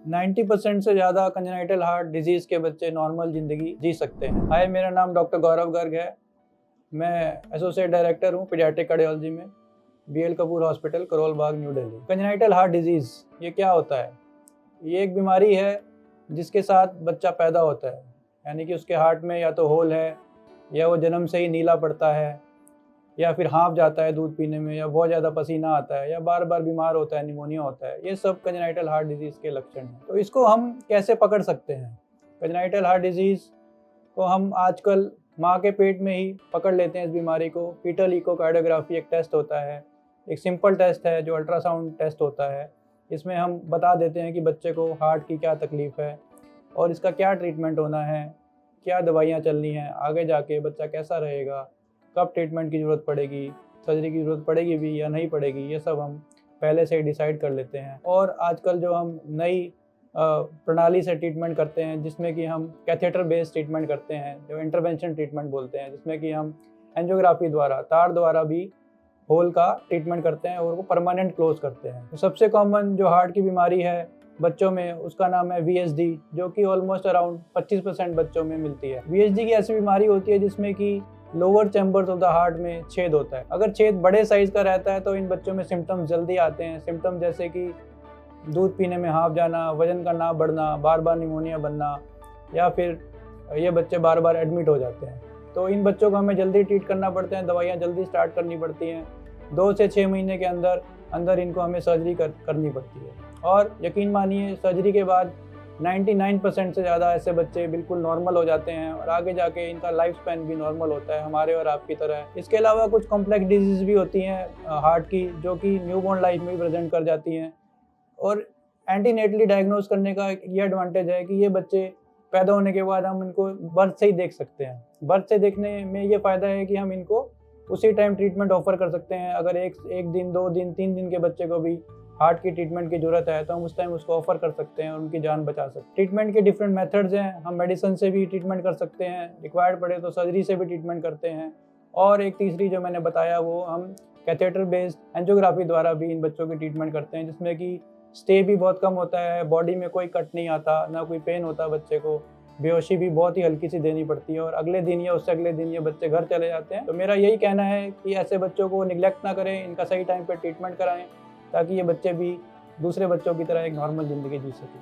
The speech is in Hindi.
90% से ज़्यादा कंजेनाइटल हार्ट डिजीज़ के बच्चे नॉर्मल ज़िंदगी जी सकते हैं। हाय, मेरा नाम डॉक्टर गौरव गर्ग है। मैं एसोसिएट डायरेक्टर हूँ पीडियाट्रिक कार्डियोलॉजी में, BL Kapoor hospital, Karol Bagh, new Delhi. Congenital heart disease ये क्या होता है? ये एक बीमारी है जिसके साथ बच्चा पैदा होता है, यानी कि उसके हार्ट में या तो होल है, या वो जन्म से ही नीला पड़ता है, या फिर हाँफ जाता है दूध पीने में, या बहुत ज़्यादा पसीना आता है, या बार बार बीमार होता है, निमोनिया होता है। ये सब कंजेनाइटल हार्ट डिजीज़ के लक्षण हैं। तो इसको हम कैसे पकड़ सकते हैं? कंजेनाइटल हार्ट डिजीज़ को हम आजकल माँ के पेट में ही पकड़ लेते हैं। इस बीमारी को फीटल इकोकार्डियोग्राफी एक टेस्ट होता है, एक सिंपल टेस्ट है जो अल्ट्रासाउंड टेस्ट होता है। इसमें हम बता देते हैं कि बच्चे को हार्ट की क्या तकलीफ़ है और इसका क्या ट्रीटमेंट होना है, क्या दवाइयाँ चलनी हैं, आगे जाके बच्चा कैसा रहेगा, कब ट्रीटमेंट की ज़रूरत पड़ेगी, सर्जरी की ज़रूरत पड़ेगी भी या नहीं पड़ेगी, ये सब हम पहले से ही डिसाइड कर लेते हैं। और आजकल जो हम नई प्रणाली से ट्रीटमेंट करते हैं, जिसमें कि हम कैथेटर बेस्ड ट्रीटमेंट करते हैं, जो इंटरवेंशन ट्रीटमेंट बोलते हैं, जिसमें कि हम एंजियोग्राफी द्वारा, तार द्वारा भी होल का ट्रीटमेंट करते हैं और वो परमानेंट क्लोज करते हैं। तो सबसे कॉमन जो हार्ट की बीमारी है बच्चों में, उसका नाम है VSD, जो कि ऑलमोस्ट अराउंड 25% बच्चों में मिलती है। VSD की ऐसी बीमारी होती है जिसमें कि lower chambers of the heart में छेद होता है। अगर छेद बड़े साइज का रहता है तो इन बच्चों में सिम्टम्स जल्दी आते हैं। सिम्टम्स जैसे कि दूध पीने में हाँफ जाना, वजन का ना बढ़ना, बार बार निमोनिया बनना, या फिर ये बच्चे बार बार एडमिट हो जाते हैं। तो इन बच्चों को हमें जल्दी ट्रीट करना पड़ता है, दवाइयाँ जल्दी स्टार्ट करनी पड़ती हैं। 2 से 6 महीने के अंदर इनको हमें सर्जरी करनी पड़ती है। और यकीन मानिए, सर्जरी के बाद 99% से ज़्यादा ऐसे बच्चे बिल्कुल नॉर्मल हो जाते हैं और आगे जाके इनका लाइफ स्पैन भी नॉर्मल होता है, हमारे और आपकी तरह। इसके अलावा कुछ कॉम्प्लेक्स डिजीज़ भी होती हैं हार्ट की, जो कि न्यूबॉर्न लाइफ में भी प्रेजेंट कर जाती हैं। और एंटीनेटली डायग्नोज करने का ये एडवांटेज है कि ये बच्चे पैदा होने के बाद हम इनको बर्थ से ही देख सकते हैं। बर्थ से देखने में ये फ़ायदा है कि हम इनको उसी टाइम ट्रीटमेंट ऑफर कर सकते हैं। अगर एक दिन, 2 दिन, 3 दिन के बच्चे को भी हार्ट की ट्रीटमेंट की ज़रूरत है तो हम उस टाइम उसको ऑफर कर सकते हैं और उनकी जान बचा सकते हैं। ट्रीटमेंट के डिफरेंट मेथड्स हैं। हम मेडिसिन से भी ट्रीटमेंट कर सकते हैं, रिक्वायर्ड पड़े तो सर्जरी से भी ट्रीटमेंट करते हैं। और एक तीसरी जो मैंने बताया, वो हम कैथेटर बेस्ड एंजियोग्राफी द्वारा भी इन बच्चों की ट्रीटमेंट करते हैं, जिसमें कि स्टे भी बहुत कम होता है, बॉडी में कोई कट नहीं आता, ना कोई पेन होता बच्चे को, बेहोशी भी बहुत ही हल्की सी देनी पड़ती है और अगले दिन या उससे अगले दिन ये बच्चे घर चले जाते हैं। तो मेरा यही कहना है कि ऐसे बच्चों को निगलेक्ट ना करें, इनका सही टाइम पे ट्रीटमेंट कराएं, ताकि ये बच्चे भी दूसरे बच्चों की तरह एक नॉर्मल ज़िंदगी जी सकें।